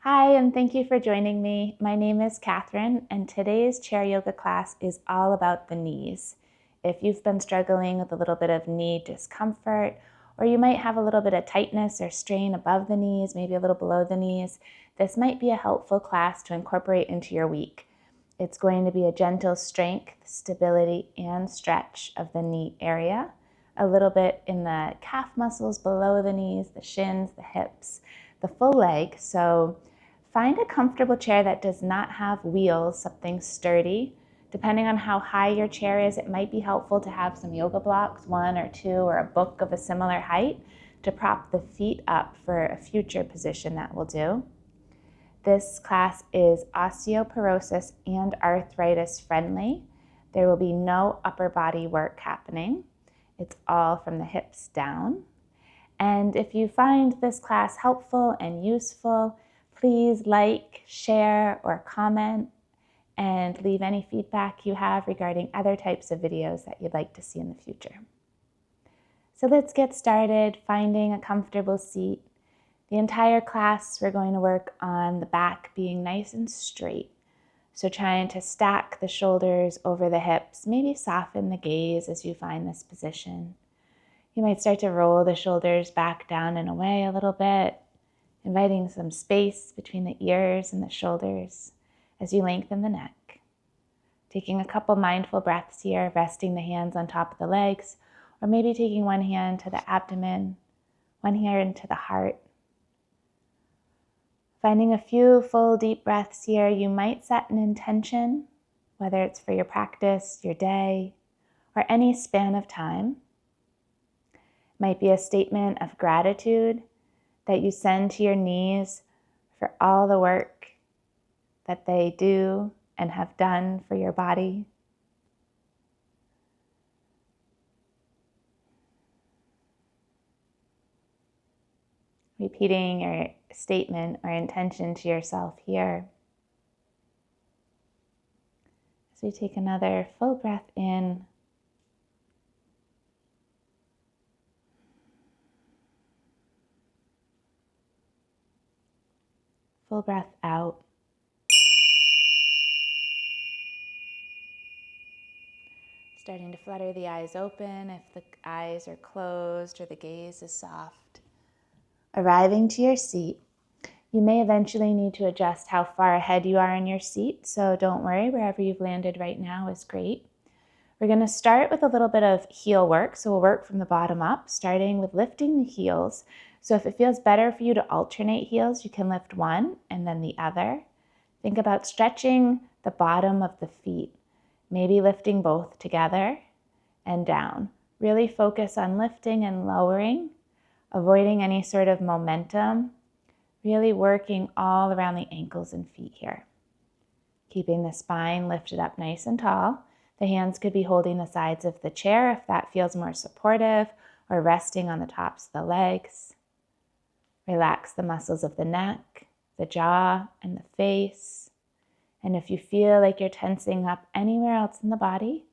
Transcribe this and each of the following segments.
Hi, and thank you for joining me. My name is Catherine, and today's chair yoga class is all about the knees. If you've been struggling with a little bit of knee discomfort, or you might have a little bit of tightness or strain above the knees, maybe a little below the knees, this might be a helpful class to incorporate into your week. It's going to be a gentle strength, stability, and stretch of the knee area, a little bit in the calf muscles below the knees, the shins, the hips, the full leg. So find a comfortable chair that does not have wheels, something sturdy. Depending on how high your chair is, it might be helpful to have some yoga blocks, 1 or 2, or a book of a similar height to prop the feet up for a future position that we'll do. This class is osteoporosis and arthritis friendly. There will be no upper body work happening. It's all from the hips down. And if you find this class helpful and useful, please like, share, or comment, and leave any feedback you have regarding other types of videos that you'd like to see in the future. So let's get started finding a comfortable seat. The entire class, we're going to work on the back being nice and straight. So trying to stack the shoulders over the hips, maybe soften the gaze as you find this position. You might start to roll the shoulders back down and away a little bit, inviting some space between the ears and the shoulders as you lengthen the neck. Taking a couple mindful breaths here, resting the hands on top of the legs, or maybe taking one hand to the abdomen, one hand to the heart. Finding a few full deep breaths here, you might set an intention, whether it's for your practice, your day, or any span of time. It might be a statement of gratitude that you send to your knees for all the work that they do and have done for your body. Repeating your statement or intention to yourself here. As we take another full breath in, full breath out. Starting to flutter the eyes open if the eyes are closed or the gaze is soft. Arriving to your seat, you may eventually need to adjust how far ahead you are in your seat, so don't worry, wherever you've landed right now is great. We're going to start with a little bit of heel work, so we'll work from the bottom up, starting with lifting the heels. So if it feels better for you to alternate heels, you can lift one and then the other. Think about stretching the bottom of the feet, maybe lifting both together and down. Really focus on lifting and lowering, avoiding any sort of momentum, really working all around the ankles and feet here. Keeping the spine lifted up nice and tall. The hands could be holding the sides of the chair if that feels more supportive, or resting on the tops of the legs. Relax the muscles of the neck, the jaw, and the face. And if you feel like you're tensing up anywhere else in the body,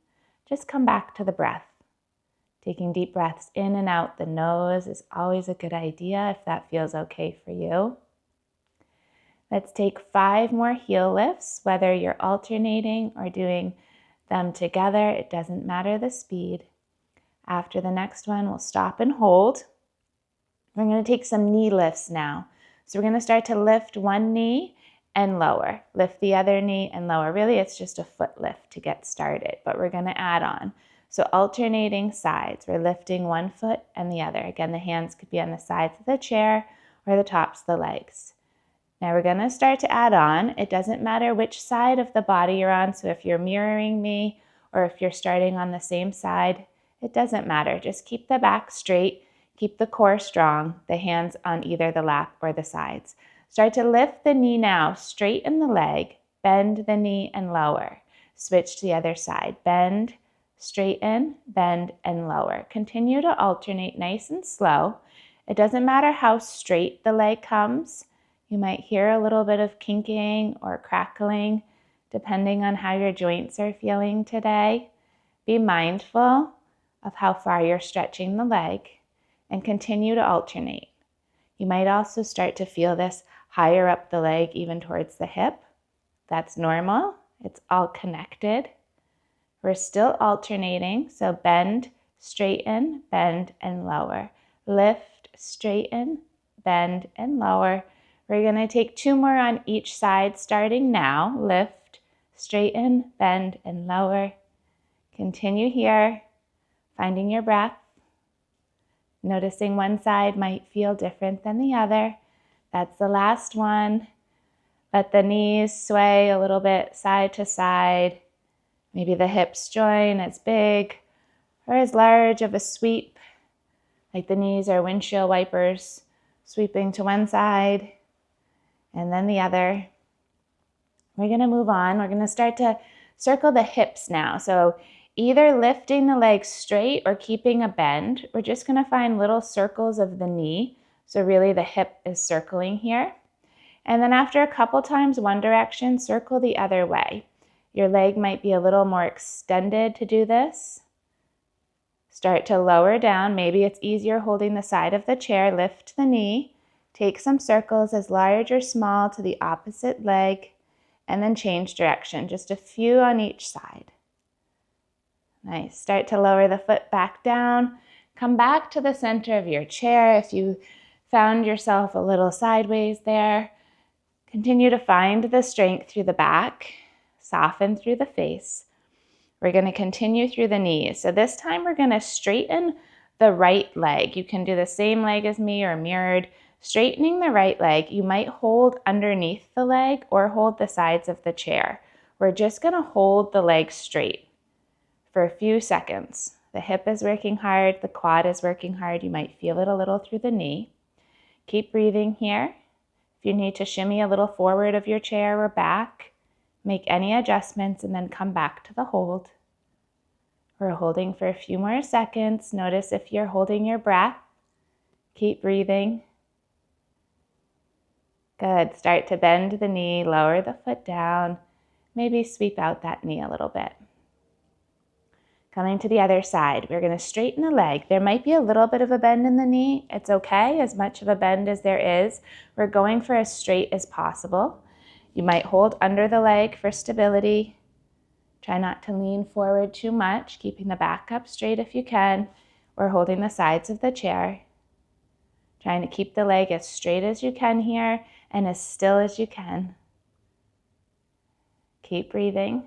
just come back to the breath. Taking deep breaths in and out the nose is always a good idea if that feels okay for you. Let's take 5 more heel lifts, whether you're alternating or doing them together. It doesn't matter the speed. After the next one, we'll stop and hold. We're going to take some knee lifts now. So we're going to start to lift one knee and lower. Lift the other knee and lower. Really, it's just a foot lift to get started, but we're going to add on. So alternating sides, we're lifting one foot and the other. Again, the hands could be on the sides of the chair or the tops of the legs. Now we're going to start to add on. It doesn't matter which side of the body you're on. So if you're mirroring me or if you're starting on the same side, it doesn't matter. Just keep the back straight, keep the core strong, the hands on either the lap or the sides. Start to lift the knee now, straighten the leg, bend the knee and lower. Switch to the other side, bend, straighten, bend, and lower. Continue to alternate nice and slow. It doesn't matter how straight the leg comes. You might hear a little bit of kinking or crackling, depending on how your joints are feeling today. Be mindful of how far you're stretching the leg and continue to alternate. You might also start to feel this higher up the leg, even towards the hip. That's normal. It's all connected. We're still alternating, so bend, straighten, bend, and lower. Lift, straighten, bend, and lower. We're going to take 2 more on each side starting now. Lift, straighten, bend, and lower. Continue here, finding your breath. Noticing one side might feel different than the other. That's the last one. Let the knees sway a little bit side to side. Maybe the hips join as big or as large of a sweep, like the knees are windshield wipers, sweeping to one side and then the other. We're going to move on. We're going to start to circle the hips now. So either lifting the legs straight or keeping a bend. We're just going to find little circles of the knee. So really the hip is circling here. And then after a couple times one direction, circle the other way. Your leg might be a little more extended to do this. Start to lower down. Maybe it's easier holding the side of the chair. Lift the knee. Take some circles as large or small to the opposite leg. And then change direction. Just a few on each side. Nice. Start to lower the foot back down. Come back to the center of your chair if you found yourself a little sideways there. Continue to find the strength through the back. Soften through the face. We're going to continue through the knees. So this time we're going to straighten the right leg. You can do the same leg as me or mirrored. Straightening the right leg, you might hold underneath the leg or hold the sides of the chair. We're just going to hold the leg straight for a few seconds. The hip is working hard, the quad is working hard. You might feel it a little through the knee. Keep breathing here. If you need to shimmy a little forward of your chair or back, make any adjustments and then come back to the hold. We're holding for a few more seconds. Notice if you're holding your breath. Keep breathing. Good. Start to bend the knee, lower the foot down. Maybe sweep out that knee a little bit. Coming to the other side, we're going to straighten the leg. There might be a little bit of a bend in the knee. It's okay, as much of a bend as there is. We're going for as straight as possible. You might hold under the leg for stability. Try not to lean forward too much, keeping the back up straight if you can, or holding the sides of the chair. Trying to keep the leg as straight as you can here and as still as you can. Keep breathing.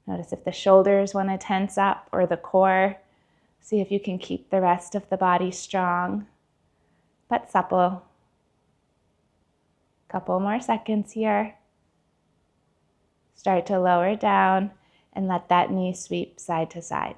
Notice if the shoulders want to tense up or the core. See if you can keep the rest of the body strong, but supple. Couple more seconds here. Start to lower down and let that knee sweep side to side.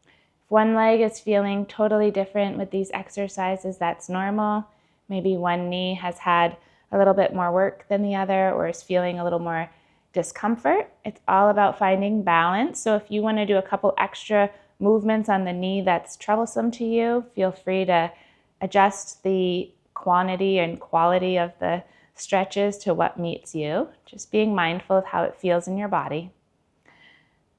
If one leg is feeling totally different with these exercises, that's normal. Maybe one knee has had a little bit more work than the other or is feeling a little more discomfort. It's all about finding balance. So if you want to do a couple extra movements on the knee that's troublesome to you, feel free to adjust the quantity and quality of the stretches to what meets you. Just being mindful of how it feels in your body.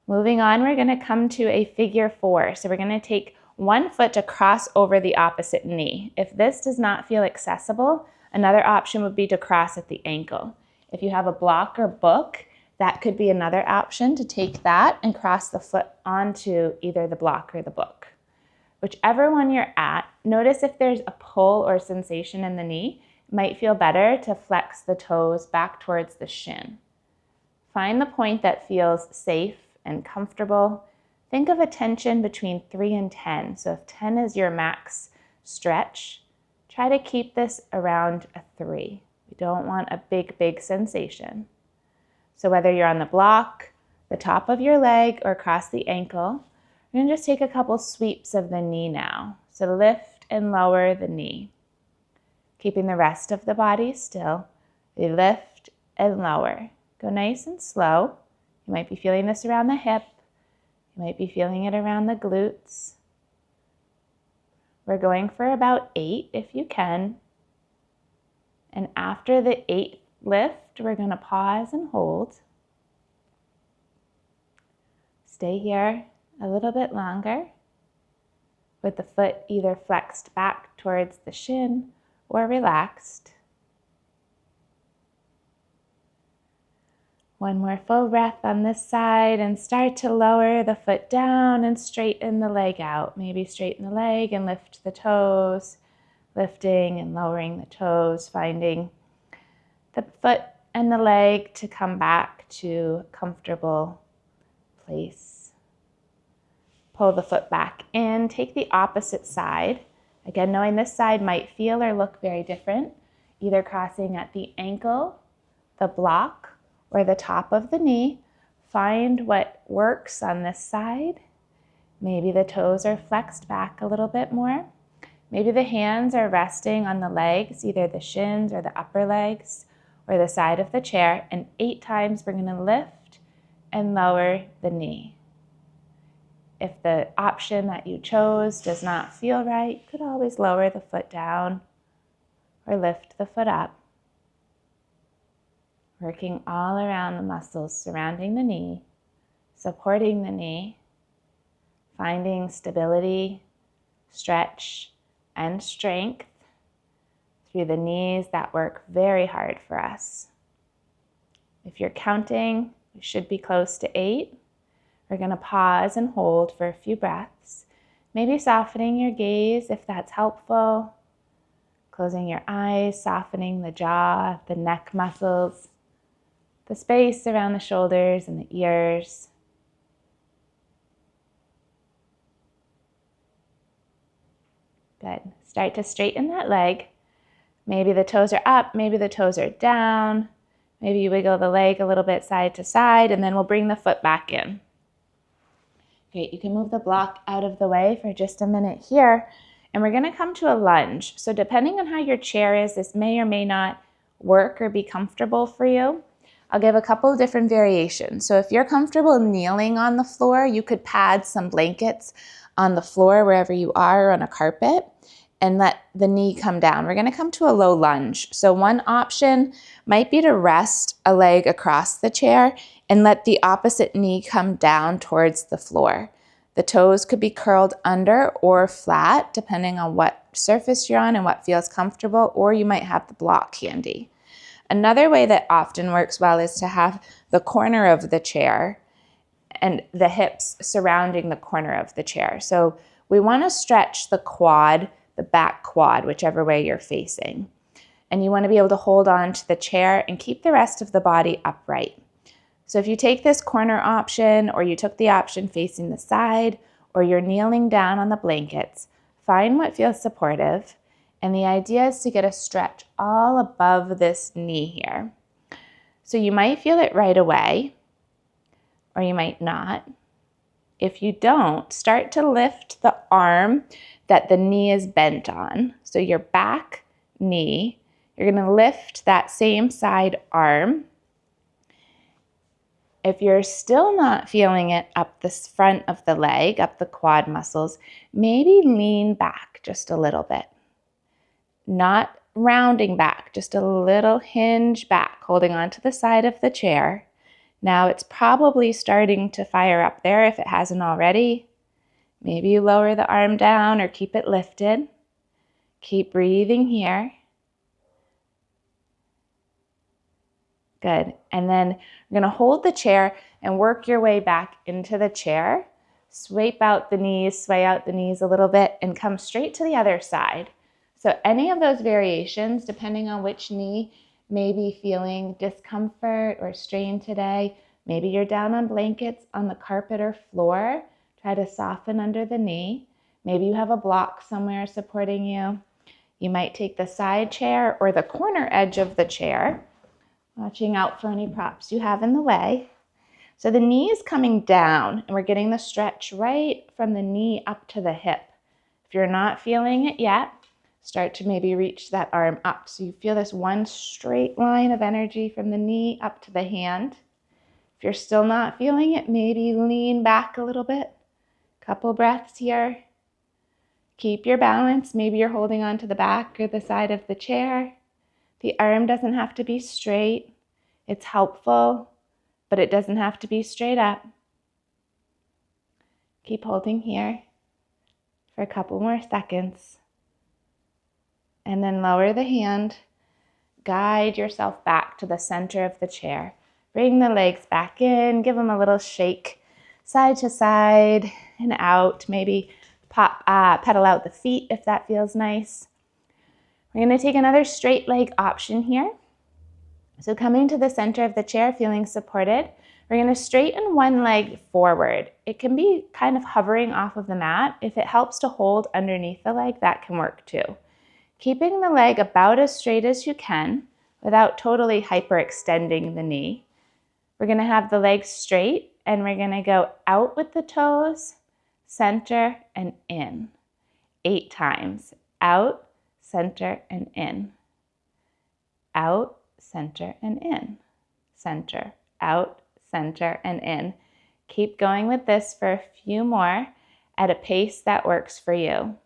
Moving on, we're going to come to a figure 4. So we're going to take one foot to cross over the opposite knee. If this does not feel accessible, another option would be to cross at the ankle. If you have a block or book, that could be another option to take that and cross the foot onto either the block or the book. Whichever one you're at, notice if there's a pull or sensation in the knee. It might feel better to flex the toes back towards the shin. Find the point that feels safe and comfortable. Think of a tension between 3 and 10. So if 10 is your max stretch, try to keep this around a 3. We don't want a big sensation. So whether you're on the block, the top of your leg, or across the ankle, we're going to just take a couple sweeps of the knee now. So lift and lower the knee. Keeping the rest of the body still. We lift and lower. Go nice and slow. You might be feeling this around the hip. You might be feeling it around the glutes. We're going for about 8 if you can. And after the 8th lift, we're going to pause and hold. Stay here a little bit longer with the foot either flexed back towards the shin or relaxed. One more full breath on this side and start to lower the foot down and straighten the leg out. Maybe straighten the leg and lift the toes, lifting and lowering the toes, finding the foot and the leg to come back to a comfortable place. Pull the foot back in, take the opposite side. Again, knowing this side might feel or look very different, either crossing at the ankle, the block, or the top of the knee. Find what works on this side. Maybe the toes are flexed back a little bit more. Maybe the hands are resting on the legs, either the shins or the upper legs or the side of the chair. And 8 times we're going to lift and lower the knee. If the option that you chose does not feel right, you could always lower the foot down or lift the foot up. Working all around the muscles surrounding the knee, supporting the knee, finding stability, stretch, and strength through the knees that work very hard for us. If you're counting, you should be close to 8. We're going to pause and hold for a few breaths, maybe softening your gaze if that's helpful, closing your eyes, softening the jaw, the neck muscles, the space around the shoulders and the ears. Good. Start to straighten that leg. Maybe the toes are up, maybe the toes are down. Maybe you wiggle the leg a little bit side to side, and then we'll bring the foot back in. Great, you can move the block out of the way for just a minute here, and we're gonna come to a lunge. So depending on how your chair is, this may or may not work or be comfortable for you. I'll give a couple of different variations. So if you're comfortable kneeling on the floor, you could pad some blankets on the floor wherever you are or on a carpet and let the knee come down. We're gonna come to a low lunge. So one option might be to rest a leg across the chair and let the opposite knee come down towards the floor. The toes could be curled under or flat, depending on what surface you're on and what feels comfortable, or you might have the block handy. Another way that often works well is to have the corner of the chair and the hips surrounding the corner of the chair. So we want to stretch the quad, the back quad, whichever way you're facing. And you want to be able to hold on to the chair and keep the rest of the body upright. So if you take this corner option, or you took the option facing the side, or you're kneeling down on the blankets, find what feels supportive. And the idea is to get a stretch all above this knee here. So you might feel it right away, or you might not. If you don't, start to lift the arm that the knee is bent on. So your back knee, you're going to lift that same side arm. If you're still not feeling it up the front of the leg, up the quad muscles, maybe lean back just a little bit. Not rounding back, just a little hinge back, holding onto the side of the chair. Now it's probably starting to fire up there if it hasn't already. Maybe you lower the arm down or keep it lifted. Keep breathing here. Good. And then you're going to hold the chair and work your way back into the chair. Swipe out the knees, sway out the knees a little bit, and come straight to the other side. So any of those variations, depending on which knee may be feeling discomfort or strain today, maybe you're down on blankets on the carpet or floor, try to soften under the knee. Maybe you have a block somewhere supporting you. You might take the side chair or the corner edge of the chair, watching out for any props you have in the way. So the knee is coming down and we're getting the stretch right from the knee up to the hip. If you're not feeling it yet, start to maybe reach that arm up. So you feel this one straight line of energy from the knee up to the hand. If you're still not feeling it, maybe lean back a little bit. Couple breaths here. Keep your balance. Maybe you're holding on to the back or the side of the chair. The arm doesn't have to be straight. It's helpful, but it doesn't have to be straight up. Keep holding here for a couple more seconds. And then lower the hand. Guide yourself back to the center of the chair. Bring the legs back in. Give them a little shake side to side and out. Maybe pedal out the feet if that feels nice. We're going to take another straight leg option here. So coming to the center of the chair, feeling supported, we're going to straighten one leg forward. It can be kind of hovering off of the mat. If it helps to hold underneath the leg, that can work too. Keeping the leg about as straight as you can without totally hyperextending the knee. We're going to have the legs straight and we're going to go out with the toes, center, and in. 8 times. Out, center, and in. Out, center, and in. Center, out, center, and in. Keep going with this for a few more at a pace that works for you.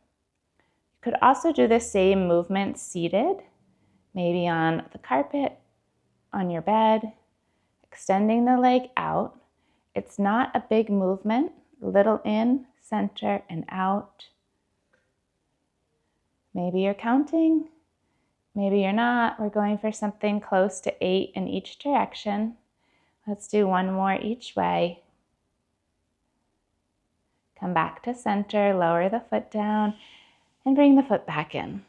You could also do the same movement seated, maybe on the carpet, on your bed, extending the leg out. It's not a big movement. Little in, center, and out. Maybe you're counting. Maybe you're not. We're going for something close to 8 in each direction. Let's do one more each way. Come back to center, lower the foot down, and bring the foot back in.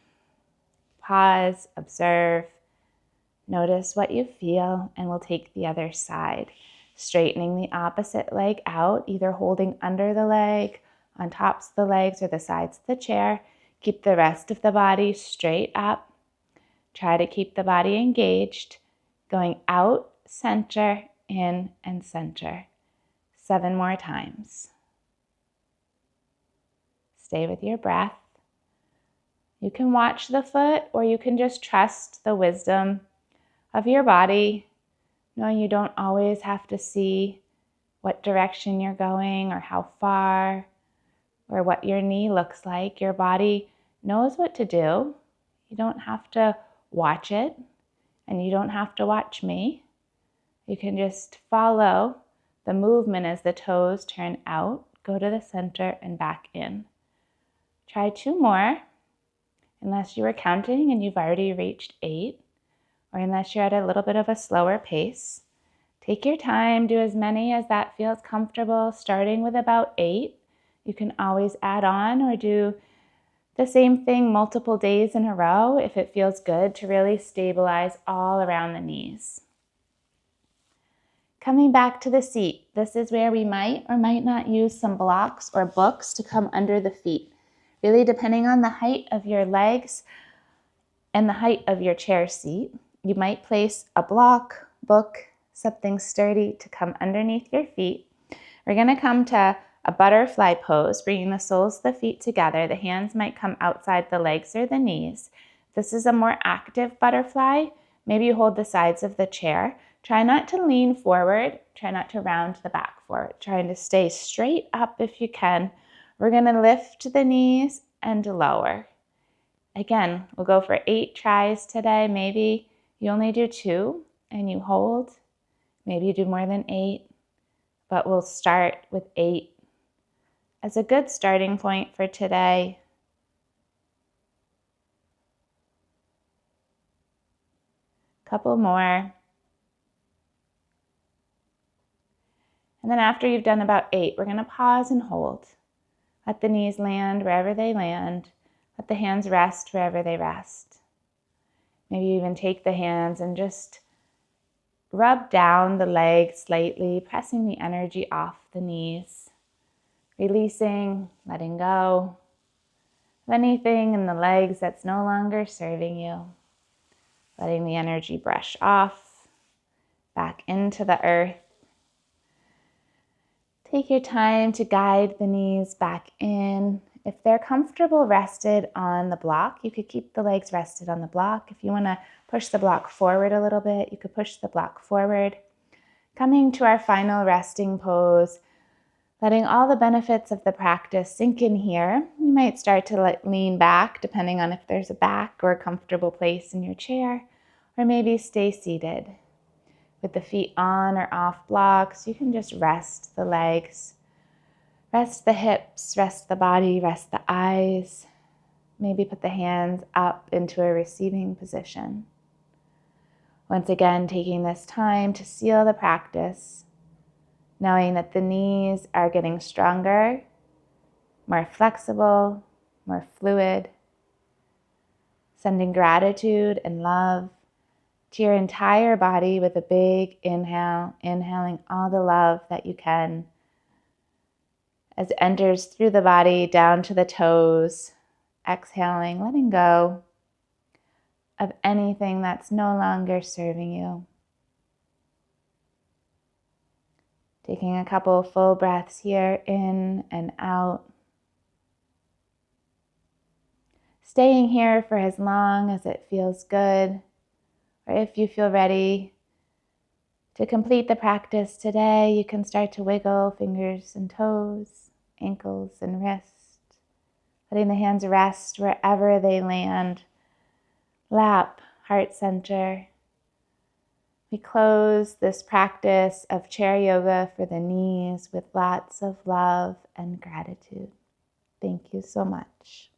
Pause, observe, notice what you feel, and we'll take the other side. Straightening the opposite leg out, either holding under the leg, on tops of the legs, or the sides of the chair. Keep the rest of the body straight up. Try to keep the body engaged, going out, center, in, and center. 7 more times. Stay with your breath. You can watch the foot, or you can just trust the wisdom of your body. No, you don't always have to see what direction you're going or how far or what your knee looks like. Your body knows what to do. You don't have to watch it, and you don't have to watch me. You can just follow the movement as the toes turn out, go to the center and back in. Try 2 more, unless you were counting and you've already reached 8, or unless you're at a little bit of a slower pace. Take your time, do as many as that feels comfortable, starting with about 8. You can always add on or do the same thing multiple days in a row if it feels good to really stabilize all around the knees. Coming back to the seat, this is where we might or might not use some blocks or books to come under the feet. Really depending on the height of your legs and the height of your chair seat, you might place a block, book, something sturdy to come underneath your feet. We're going to come to a butterfly pose, bringing the soles of the feet together. The hands might come outside the legs or the knees. This is a more active butterfly. Maybe you hold the sides of the chair. Try not to lean forward. Try not to round the back forward. Trying to stay straight up if you can. We're going to lift the knees and lower. Again, we'll go for 8 tries today. Maybe you only do 2 and you hold. Maybe you do more than 8, but we'll start with 8 as a good starting point for today. Couple more. And then after you've done about 8, we're going to pause and hold. Let the knees land wherever they land. Let the hands rest wherever they rest. Maybe you even take the hands and just rub down the legs slightly, pressing the energy off the knees. Releasing, letting go of anything in the legs that's no longer serving you. Letting the energy brush off, back into the earth. Take your time to guide the knees back in. If they're comfortable rested on the block, you could keep the legs rested on the block. If you want to push the block forward a little bit, you could push the block forward. Coming to our final resting pose, letting all the benefits of the practice sink in here. You might start to lean back, depending on if there's a back or a comfortable place in your chair, or maybe stay seated. With the feet on or off blocks, you can just rest the legs, rest the hips, rest the body, rest the eyes. Maybe put the hands up into a receiving position. Once again, taking this time to seal the practice, knowing that the knees are getting stronger, more flexible, more fluid. Sending gratitude and love to your entire body with a big inhale, inhaling all the love that you can as it enters through the body down to the toes. Exhaling, letting go of anything that's no longer serving you. Taking a couple full breaths here, in and out. Staying here for as long as it feels good, or if you feel ready to complete the practice today, you can start to wiggle fingers and toes, ankles and wrists, letting the hands rest wherever they land. Lap, heart center. We close this practice of chair yoga for the knees with lots of love and gratitude. Thank you so much.